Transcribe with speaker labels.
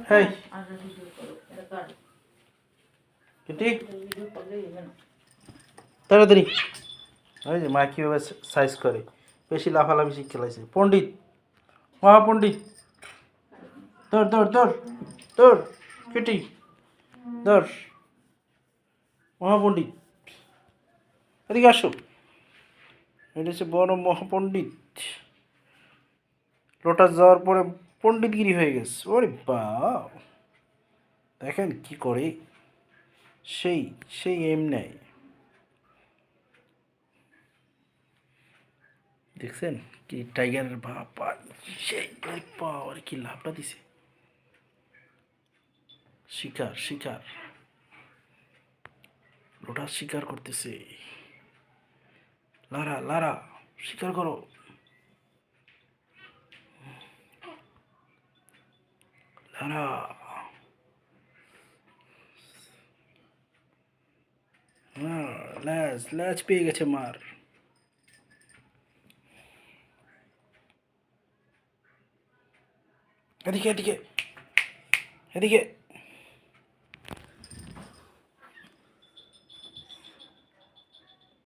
Speaker 1: হেই Kitty তাড়াতাড়ি ওই যে মা কীভাবে সাইজ করে বেশি লাফালাফি শিখে খেলাইছে পণ্ডিত মহাপণ্ডিত তোর তোর তোর তোর কিটি তোর মহাপণ্ডিত এদিকে আসো এটা হচ্ছে বড় মহাপণ্ডিত লোটাস যাওয়ার পরে পণ্ডিতগিরি হয়ে গেছে ওরে বাপ দেখেন কি করে সেই সেই এম নেয় দেখছেন কি টাইগারের বাবা সেই পাওয়ার কি লাভটা দিছে শিকার শিকার লোটাস শিকার করতেছে লারা লারা শিকার করো লারা ল্যাজ ল্যাজ পেয়ে গেছে মার এদিকে এদিকে এদিকে